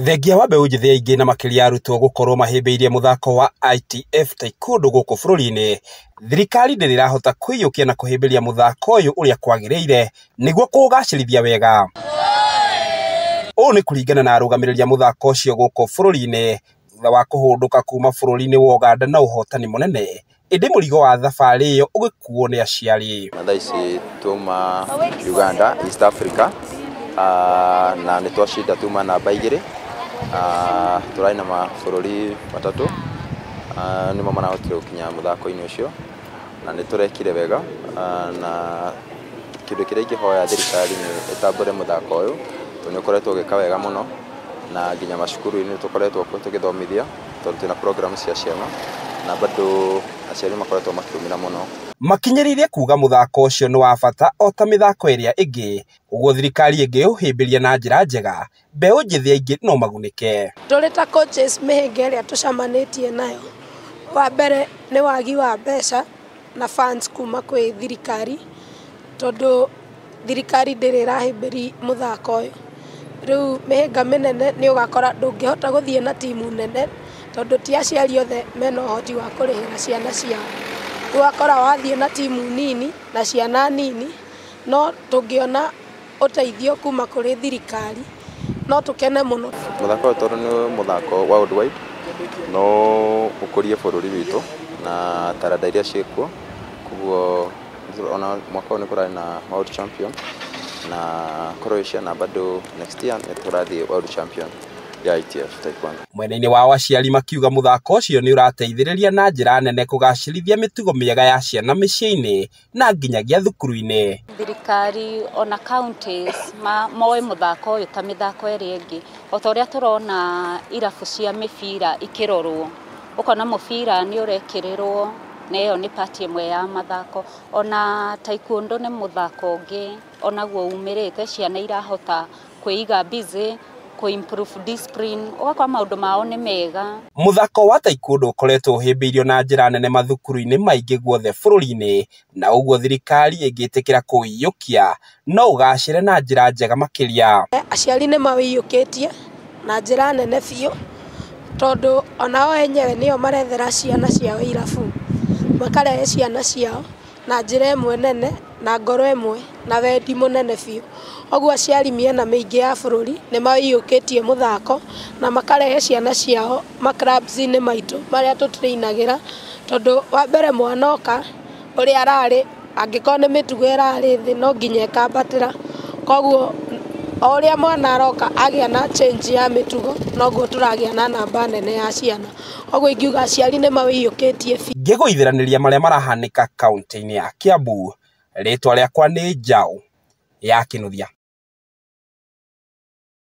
Thengia wa mbeũ njĩthĩ aingĩ na makĩria arutwo gũkorwo mahĩmbĩirie mũthako wa ITF taekwondo gũkũ bũrũri-inĩ, thirikari ndĩrĩ ĩrahota kwĩyũkia na kũhĩmbĩria mũthako ũyũ ũrĩa kwagĩrĩire nĩguo kũũgacĩrithia wega. Ũũ nĩ kũringana na arũgamĩrĩri mũthako ũcio gũkũ bũrũri-inĩ thutha wa kũhũndũka kuma bũrũri-inĩ wa Uganda na ũhotani mũnene, ĩndĩ mũrigo wa thabarĩ ĩyo ũgĩkuo nĩ aciari. Thaa ici tuma Uganda, East Africa, na nĩ twashinda tuma namba 2, tũraina mabũrũri matatũ nĩmo marahotire gũkinya mũthako-inĩ ũcio, na nĩ tũrekire wega, na kĩndũ kĩrĩa ingĩhoya thirikari nĩ ĩtambũre mũthako ũyũ tondũ nĩ ũkoretwo ũgĩka wega mũno, na nginya macukuru-inĩ tũkoretwo tũgĩthomithia tondũ twĩna program cia ciana, na bado aciari makoretwo makiumĩra mũno. Makinyĩrĩirie kuga mũthako ũcio nĩ wa bata o ta mĩthako ĩrĩa ĩngĩ, ũguo thirikari ĩngĩũhĩmbĩria na njĩra njega, mbeũ njĩthĩ aingĩ no magunĩke. Tũrĩ ta coaches, mĩhĩnga ĩrĩa tũcamanĩtie nayo, wa mbere nĩ wagi wa mbeca na funds kuma kwĩ thirikari, tondũ thirikari ndĩrĩ ĩrahĩmbĩria mũthako ũyũ. Rĩu mĩhĩnga mĩnene nĩ ũgakora ndũngĩhota gũthiĩ na timu nene tondũ ti aciari othe mena ũhoti wa kũrĩhĩra ciana ciao. Ũgakora wathiĩ na timu nini na ciana nini, no tũngĩona ũteithio kuma kũrĩ thirikari no tũkene mũno. Mũthako ũyũ tondũ nĩ mũthako worldwide, no ũkũrie bũrũri witũ na taranda iria ciĩkuo, koguo ona mwaka ũyũ nĩ kũrarĩ na world champion na Croatia, na bado next year nĩ tũrathiĩ world champion ya ITF taekwondo. Mwena-inĩ wao aciari makiuga mũthako ũcio nĩ ũrateithĩrĩria na njĩra nene kũgacĩrithia mĩtugo mĩega ya ciana mĩciĩ-inĩ na nginyagia thukuru-inĩ. Thirikari ona counties moe mũthako ũyũ ta mĩthako ĩrĩa ĩngĩ, o ta ũrĩa tũrona irabu cia mĩbira ikĩrorwo, ũkona mũbira nĩ ũrekĩrĩrwo na ĩyo nĩ part ĩmwe ya mathako. Ona taekwondo nĩ mũthako ũngĩ onaguo umĩrĩte, ciana irahota kwĩiga busy, improve discipline, ũgakora maũndũ mao nĩ mega. Mũthako wa taekwondo ũkoretwo ũhĩmbĩirio na njĩra nene mathukuru-inĩ maingĩ guothe bũrũri-inĩ, na ũguo thirikari ĩngĩtĩkĩra kũwĩiyũkia no ũgacĩre na njĩra njega makĩria. Aciari nĩ mawĩiyũkĩtie na njĩra nene biũ, tondũ onao enyewe nĩo marethera ciana ciao irabu, makarehe ciana ciao na njĩra ĩmwe nene na ngoro ĩmwe na wendi mũnene biũ. Ũguo aciari mĩena mĩingĩ ya bũrũri nĩ mawĩiyũkĩtie mũthako na makarehe ciana ciao maklabs-inĩ maitũ marĩa tũtrainagĩra, tondũ wa mbere mwana oka ũrĩa ararĩ, angĩkorwo nĩ mĩtugo ĩrarĩ thĩ no nginya ĩkambatĩra, koguo o ũrĩa mwana aroka agĩa na change ya mĩtugo noguo tũragĩa na namba nene ya ciana. Ũguo ingiuga aciari nĩ mawĩiyũkĩtie biũ. Ngĩgũithĩranĩria marĩa marahanĩka kaunti-inĩ ya Kiambu, rĩtwa rĩakwa nĩ Njaũ ya Kĩnuthia.